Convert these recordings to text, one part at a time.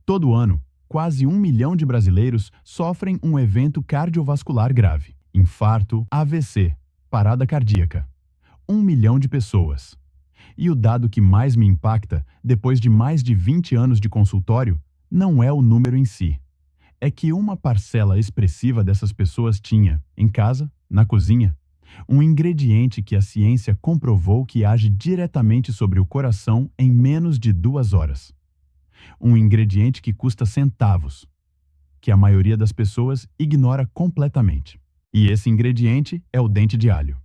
Todo ano, quase 1 milhão de brasileiros sofrem um evento cardiovascular grave. Infarto, AVC, parada cardíaca. 1 milhão de pessoas. E o dado que mais me impacta, depois de mais de 20 anos de consultório, não é o número em si. É que uma parcela expressiva dessas pessoas tinha, em casa, na cozinha, um ingrediente que a ciência comprovou que age diretamente sobre o coração em menos de 2 horas. Um ingrediente que custa centavos, que a maioria das pessoas ignora completamente. E esse ingrediente é o dente de alho.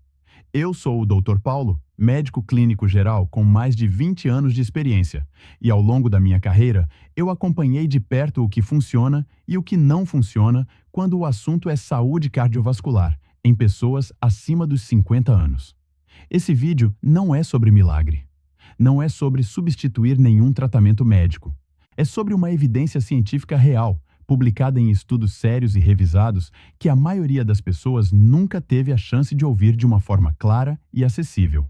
Eu sou o Dr. Paulo, médico clínico geral com mais de 20 anos de experiência, e ao longo da minha carreira, eu acompanhei de perto o que funciona e o que não funciona quando o assunto é saúde cardiovascular, em pessoas acima dos 50 anos. Esse vídeo não é sobre milagre. Não é sobre substituir nenhum tratamento médico. É sobre uma evidência científica real, publicada em estudos sérios e revisados, que a maioria das pessoas nunca teve a chance de ouvir de uma forma clara e acessível.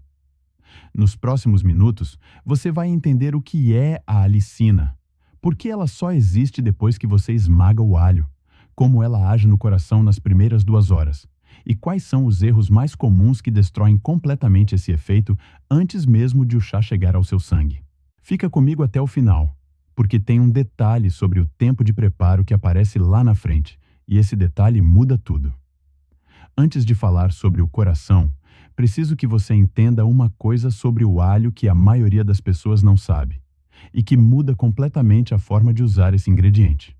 Nos próximos minutos, você vai entender o que é a alicina, por que ela só existe depois que você esmaga o alho, como ela age no coração nas primeiras 2 horas, e quais são os erros mais comuns que destroem completamente esse efeito antes mesmo de o chá chegar ao seu sangue. Fica comigo até o final, porque tem um detalhe sobre o tempo de preparo que aparece lá na frente, e esse detalhe muda tudo. Antes de falar sobre o coração, preciso que você entenda uma coisa sobre o alho que a maioria das pessoas não sabe, e que muda completamente a forma de usar esse ingrediente.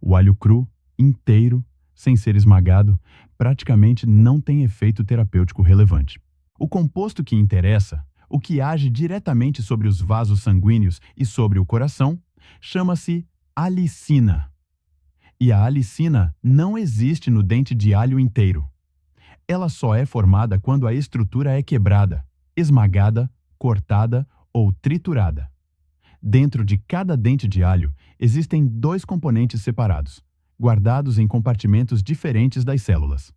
O alho cru, inteiro, sem ser esmagado, praticamente não tem efeito terapêutico relevante. O composto que interessa, o que age diretamente sobre os vasos sanguíneos e sobre o coração, chama-se alicina. E a alicina não existe no dente de alho inteiro. Ela só é formada quando a estrutura é quebrada, esmagada, cortada ou triturada. Dentro de cada dente de alho existem 2 componentes separados, guardados em compartimentos diferentes das células.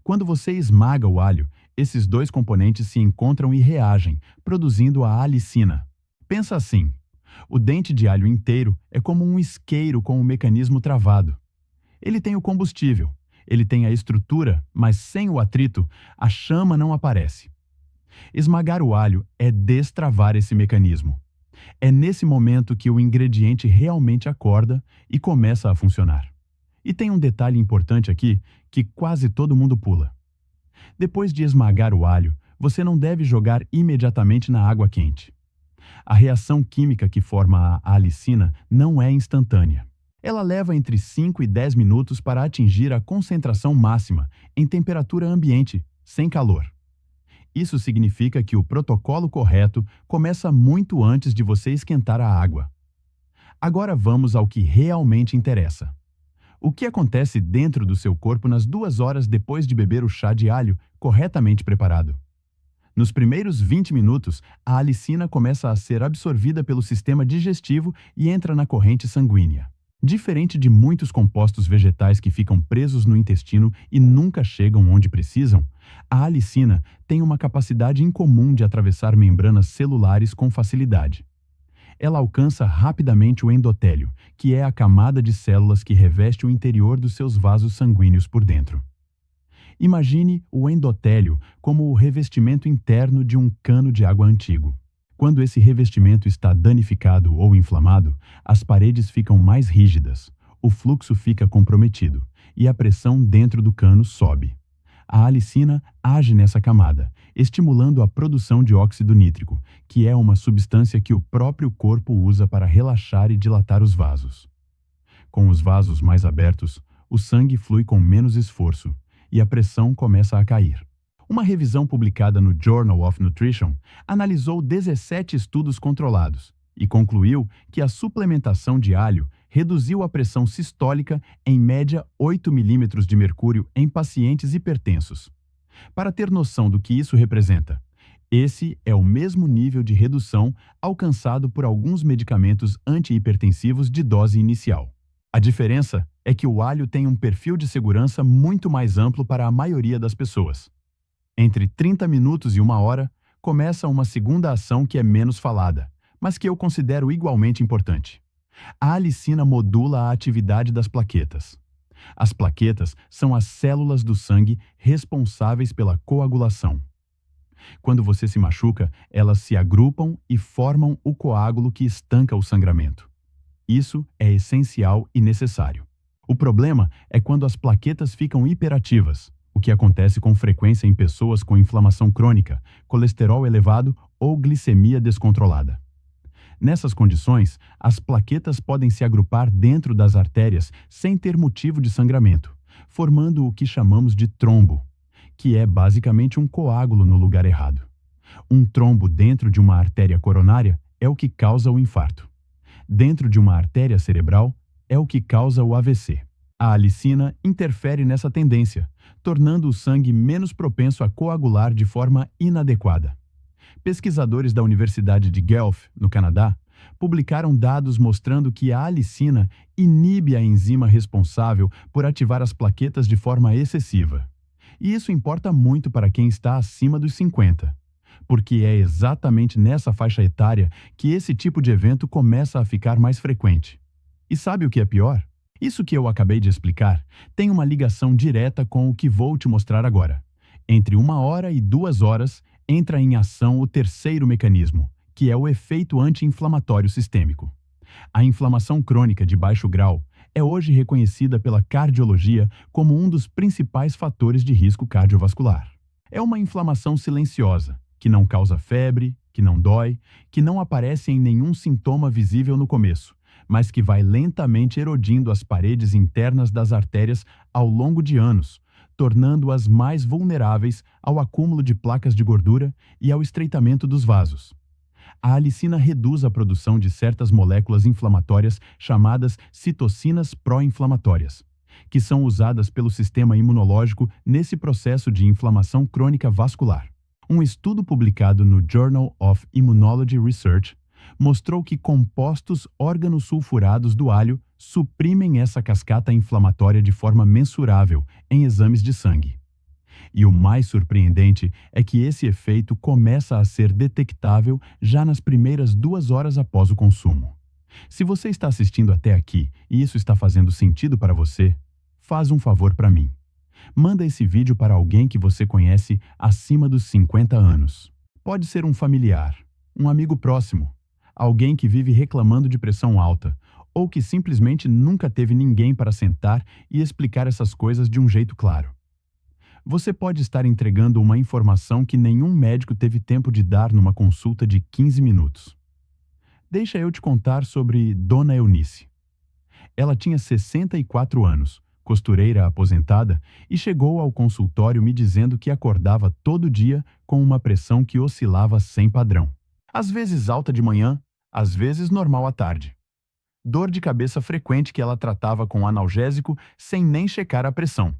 Quando você esmaga o alho, esses 2 componentes se encontram e reagem, produzindo a alicina. Pensa assim: o dente de alho inteiro é como um isqueiro com um mecanismo travado. Ele tem o combustível, ele tem a estrutura, mas sem o atrito, a chama não aparece. Esmagar o alho é destravar esse mecanismo. É nesse momento que o ingrediente realmente acorda e começa a funcionar. E tem um detalhe importante aqui que quase todo mundo pula. Depois de esmagar o alho, você não deve jogar imediatamente na água quente. A reação química que forma a alicina não é instantânea. Ela leva entre 5 e 10 minutos para atingir a concentração máxima, em temperatura ambiente, sem calor. Isso significa que o protocolo correto começa muito antes de você esquentar a água. Agora vamos ao que realmente interessa. O que acontece dentro do seu corpo nas 2 horas depois de beber o chá de alho corretamente preparado? Nos primeiros 20 minutos, a alicina começa a ser absorvida pelo sistema digestivo e entra na corrente sanguínea. Diferente de muitos compostos vegetais que ficam presos no intestino e nunca chegam onde precisam, a alicina tem uma capacidade incomum de atravessar membranas celulares com facilidade. Ela alcança rapidamente o endotélio, que é a camada de células que reveste o interior dos seus vasos sanguíneos por dentro. Imagine o endotélio como o revestimento interno de um cano de água antigo. Quando esse revestimento está danificado ou inflamado, as paredes ficam mais rígidas, o fluxo fica comprometido e a pressão dentro do cano sobe. A alicina age nessa camada, estimulando a produção de óxido nítrico, que é uma substância que o próprio corpo usa para relaxar e dilatar os vasos. Com os vasos mais abertos, o sangue flui com menos esforço e a pressão começa a cair. Uma revisão publicada no Journal of Nutrition analisou 17 estudos controlados e concluiu que a suplementação de alho reduziu a pressão sistólica em média 8 milímetros de mercúrio em pacientes hipertensos. Para ter noção do que isso representa, esse é o mesmo nível de redução alcançado por alguns medicamentos antihipertensivos de dose inicial. A diferença é que o alho tem um perfil de segurança muito mais amplo para a maioria das pessoas. Entre 30 minutos e 1 hora, começa uma segunda ação que é menos falada, mas que eu considero igualmente importante. A alicina modula a atividade das plaquetas. As plaquetas são as células do sangue responsáveis pela coagulação. Quando você se machuca, elas se agrupam e formam o coágulo que estanca o sangramento. Isso é essencial e necessário. O problema é quando as plaquetas ficam hiperativas, o que acontece com frequência em pessoas com inflamação crônica, colesterol elevado ou glicemia descontrolada. Nessas condições, as plaquetas podem se agrupar dentro das artérias sem ter motivo de sangramento, formando o que chamamos de trombo, que é basicamente um coágulo no lugar errado. Um trombo dentro de uma artéria coronária é o que causa o infarto. Dentro de uma artéria cerebral é o que causa o AVC. A alicina interfere nessa tendência, tornando o sangue menos propenso a coagular de forma inadequada. Pesquisadores da Universidade de Guelph, no Canadá, publicaram dados mostrando que a alicina inibe a enzima responsável por ativar as plaquetas de forma excessiva. E isso importa muito para quem está acima dos 50, porque é exatamente nessa faixa etária que esse tipo de evento começa a ficar mais frequente. E sabe o que é pior? Isso que eu acabei de explicar tem uma ligação direta com o que vou te mostrar agora. Entre 1 hora e 2 horas, entra em ação o terceiro mecanismo, que é o efeito anti-inflamatório sistêmico. A inflamação crônica de baixo grau é hoje reconhecida pela cardiologia como um dos principais fatores de risco cardiovascular. É uma inflamação silenciosa, que não causa febre, que não dói, que não aparece em nenhum sintoma visível no começo, mas que vai lentamente erodindo as paredes internas das artérias ao longo de anos, tornando-as mais vulneráveis ao acúmulo de placas de gordura e ao estreitamento dos vasos. A alicina reduz a produção de certas moléculas inflamatórias chamadas citocinas pró-inflamatórias, que são usadas pelo sistema imunológico nesse processo de inflamação crônica vascular. Um estudo publicado no Journal of Immunology Research mostrou que compostos organosulfurados do alho suprimem essa cascata inflamatória de forma mensurável em exames de sangue. E o mais surpreendente é que esse efeito começa a ser detectável já nas primeiras 2 horas após o consumo. Se você está assistindo até aqui e isso está fazendo sentido para você, faz um favor para mim. Manda esse vídeo para alguém que você conhece acima dos 50 anos. Pode ser um familiar, um amigo próximo, alguém que vive reclamando de pressão alta, ou que simplesmente nunca teve ninguém para sentar e explicar essas coisas de um jeito claro. Você pode estar entregando uma informação que nenhum médico teve tempo de dar numa consulta de 15 minutos. Deixa eu te contar sobre Dona Eunice. Ela tinha 64 anos, costureira aposentada, e chegou ao consultório me dizendo que acordava todo dia com uma pressão que oscilava sem padrão. Às vezes alta de manhã, às vezes normal à tarde. Dor de cabeça frequente que ela tratava com analgésico sem nem checar a pressão.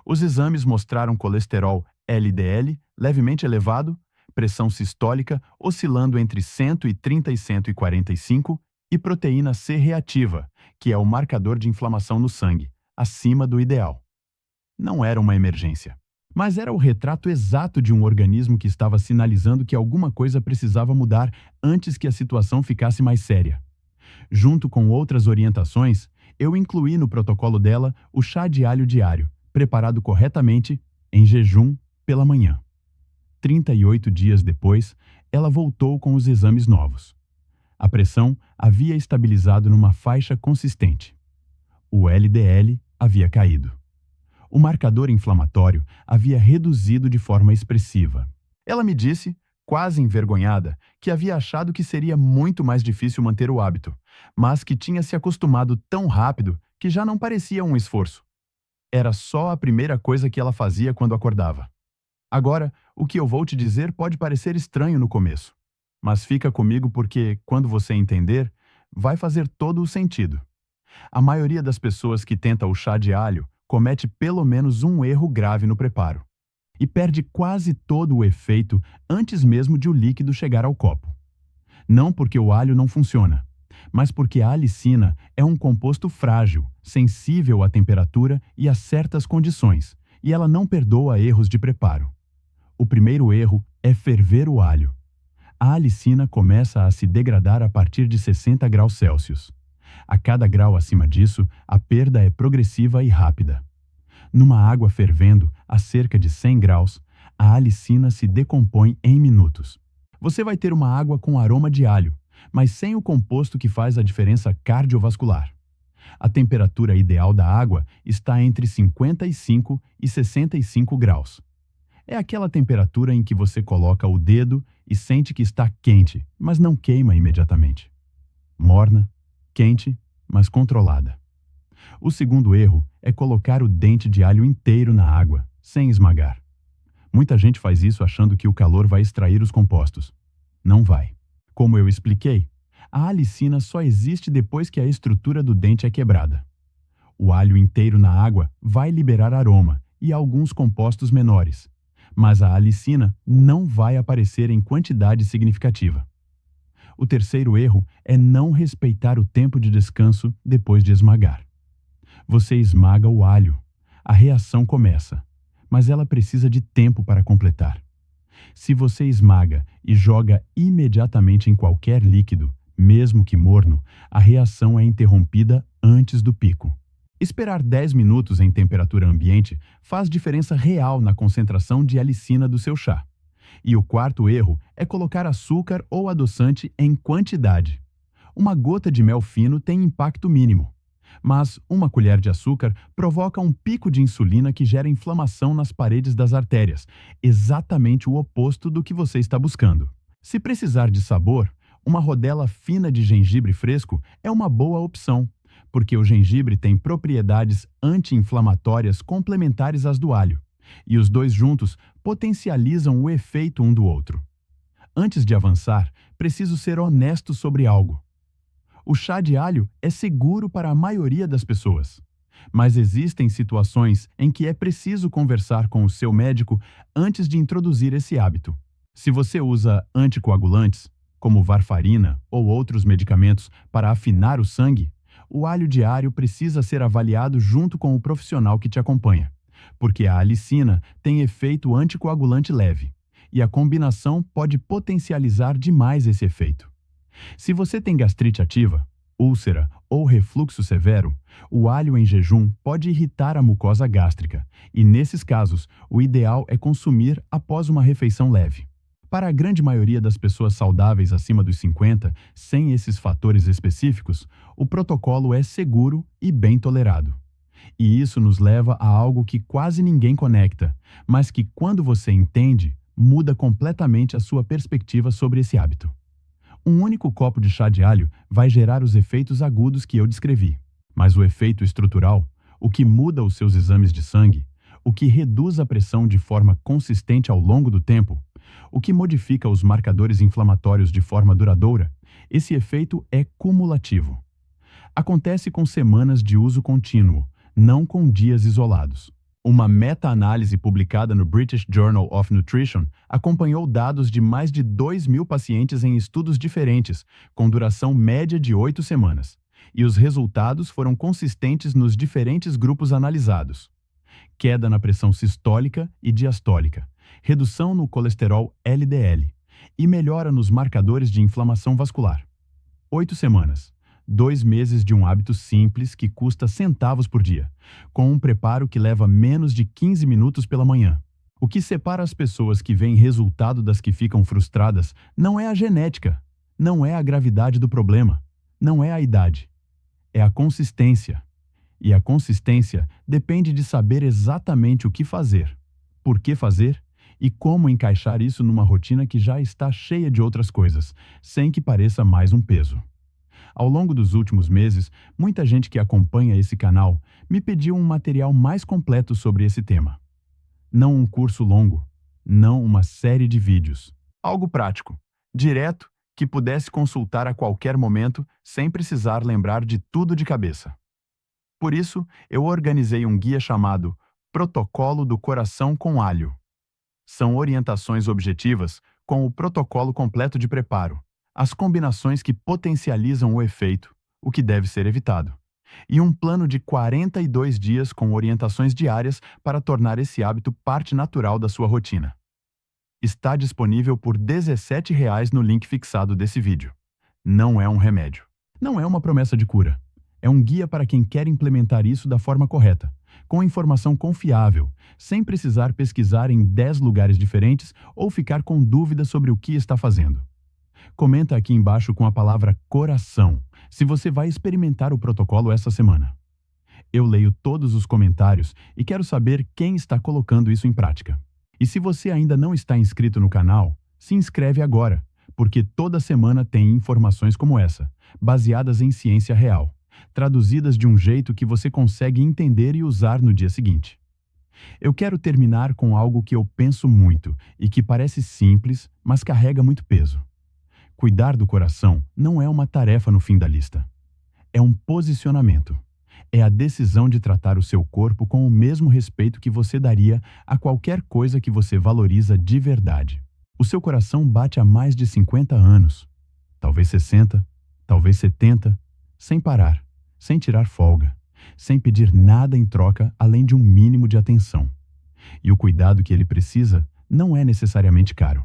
Os exames mostraram colesterol LDL levemente elevado, pressão sistólica oscilando entre 130 e 145 e proteína C reativa, que é o marcador de inflamação no sangue, acima do ideal. Não era uma emergência, mas era o retrato exato de um organismo que estava sinalizando que alguma coisa precisava mudar antes que a situação ficasse mais séria. Junto com outras orientações, eu incluí no protocolo dela o chá de alho diário, preparado corretamente, em jejum, pela manhã. 38 dias depois, ela voltou com os exames novos. A pressão havia estabilizado numa faixa consistente. O LDL havia caído. O marcador inflamatório havia reduzido de forma expressiva. Ela me disse, quase envergonhada, que havia achado que seria muito mais difícil manter o hábito, mas que tinha se acostumado tão rápido que já não parecia um esforço. Era só a primeira coisa que ela fazia quando acordava. Agora, o que eu vou te dizer pode parecer estranho no começo, mas fica comigo porque, quando você entender, vai fazer todo o sentido. A maioria das pessoas que tenta o chá de alho comete pelo menos um erro grave no preparo e perde quase todo o efeito antes mesmo de o líquido chegar ao copo. Não porque o alho não funciona, mas porque a alicina é um composto frágil, sensível à temperatura e a certas condições, e ela não perdoa erros de preparo. O primeiro erro é ferver o alho. A alicina começa a se degradar a partir de 60 graus Celsius. A cada grau acima disso, a perda é progressiva e rápida. Numa água fervendo a cerca de 100 graus, a alicina se decompõe em minutos. Você vai ter uma água com aroma de alho, mas sem o composto que faz a diferença cardiovascular. A temperatura ideal da água está entre 55 e 65 graus. É aquela temperatura em que você coloca o dedo e sente que está quente, mas não queima imediatamente. Morna, quente, mas controlada. O segundo erro é colocar o dente de alho inteiro na água, sem esmagar. Muita gente faz isso achando que o calor vai extrair os compostos. Não vai. Como eu expliquei, a alicina só existe depois que a estrutura do dente é quebrada. O alho inteiro na água vai liberar aroma e alguns compostos menores, mas a alicina não vai aparecer em quantidade significativa. O terceiro erro é não respeitar o tempo de descanso depois de esmagar. Você esmaga o alho, a reação começa, mas ela precisa de tempo para completar. Se você esmaga e joga imediatamente em qualquer líquido, mesmo que morno, a reação é interrompida antes do pico. Esperar 10 minutos em temperatura ambiente faz diferença real na concentração de alicina do seu chá. E o quarto erro é colocar açúcar ou adoçante em quantidade. Uma gota de mel fino tem impacto mínimo, mas uma colher de açúcar provoca um pico de insulina que gera inflamação nas paredes das artérias, exatamente o oposto do que você está buscando. Se precisar de sabor, uma rodela fina de gengibre fresco é uma boa opção, porque o gengibre tem propriedades anti-inflamatórias complementares às do alho, e os dois juntos potencializam o efeito um do outro. Antes de avançar, preciso ser honesto sobre algo. O chá de alho é seguro para a maioria das pessoas, mas existem situações em que é preciso conversar com o seu médico antes de introduzir esse hábito. Se você usa anticoagulantes, como varfarina ou outros medicamentos para afinar o sangue, o alho diário precisa ser avaliado junto com o profissional que te acompanha, porque a alicina tem efeito anticoagulante leve, e a combinação pode potencializar demais esse efeito. Se você tem gastrite ativa, úlcera ou refluxo severo, o alho em jejum pode irritar a mucosa gástrica, e nesses casos, o ideal é consumir após uma refeição leve. Para a grande maioria das pessoas saudáveis acima dos 50, sem esses fatores específicos, o protocolo é seguro e bem tolerado. E isso nos leva a algo que quase ninguém conecta, mas que, quando você entende, muda completamente a sua perspectiva sobre esse hábito. Um único copo de chá de alho vai gerar os efeitos agudos que eu descrevi, mas o efeito estrutural, o que muda os seus exames de sangue, o que reduz a pressão de forma consistente ao longo do tempo, o que modifica os marcadores inflamatórios de forma duradoura, esse efeito é cumulativo. Acontece com semanas de uso contínuo, não com dias isolados. Uma meta-análise publicada no British Journal of Nutrition acompanhou dados de mais de 2.000 pacientes em estudos diferentes, com duração média de 8 semanas, e os resultados foram consistentes nos diferentes grupos analisados. Queda na pressão sistólica e diastólica, redução no colesterol LDL e melhora nos marcadores de inflamação vascular. 8 semanas. 2 meses de um hábito simples que custa centavos por dia, com um preparo que leva menos de 15 minutos pela manhã. O que separa as pessoas que veem resultado das que ficam frustradas não é a genética, não é a gravidade do problema, não é a idade. É a consistência. E a consistência depende de saber exatamente o que fazer, por que fazer e como encaixar isso numa rotina que já está cheia de outras coisas, sem que pareça mais um peso. Ao longo dos últimos meses, muita gente que acompanha esse canal me pediu um material mais completo sobre esse tema. Não um curso longo, não uma série de vídeos. Algo prático, direto, que pudesse consultar a qualquer momento sem precisar lembrar de tudo de cabeça. Por isso, eu organizei um guia chamado Protocolo do Coração com Alho. São orientações objetivas com o protocolo completo de preparo, as combinações que potencializam o efeito, o que deve ser evitado, e um plano de 42 dias com orientações diárias para tornar esse hábito parte natural da sua rotina. Está disponível por R$ 17,00 no link fixado desse vídeo. Não é um remédio. Não é uma promessa de cura. É um guia para quem quer implementar isso da forma correta, com informação confiável, sem precisar pesquisar em 10 lugares diferentes ou ficar com dúvidas sobre o que está fazendo. Comenta aqui embaixo com a palavra coração, se você vai experimentar o protocolo essa semana. Eu leio todos os comentários e quero saber quem está colocando isso em prática. E se você ainda não está inscrito no canal, se inscreve agora, porque toda semana tem informações como essa, baseadas em ciência real, traduzidas de um jeito que você consegue entender e usar no dia seguinte. Eu quero terminar com algo que eu penso muito e que parece simples, mas carrega muito peso. Cuidar do coração não é uma tarefa no fim da lista. É um posicionamento. É a decisão de tratar o seu corpo com o mesmo respeito que você daria a qualquer coisa que você valoriza de verdade. O seu coração bate há mais de 50 anos, talvez 60, talvez 70, sem parar, sem tirar folga, sem pedir nada em troca além de um mínimo de atenção. E o cuidado que ele precisa não é necessariamente caro,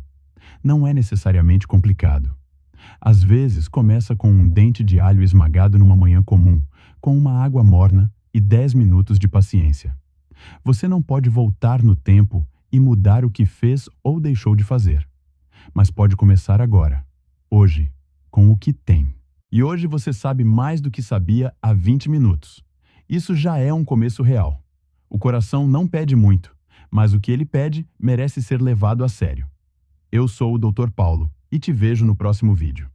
não é necessariamente complicado. Às vezes começa com um dente de alho esmagado numa manhã comum, com uma água morna e 10 minutos de paciência. Você não pode voltar no tempo e mudar o que fez ou deixou de fazer. Mas pode começar agora, hoje, com o que tem. E hoje você sabe mais do que sabia há 20 minutos. Isso já é um começo real. O coração não pede muito, mas o que ele pede merece ser levado a sério. Eu sou o Dr. Paulo e te vejo no próximo vídeo.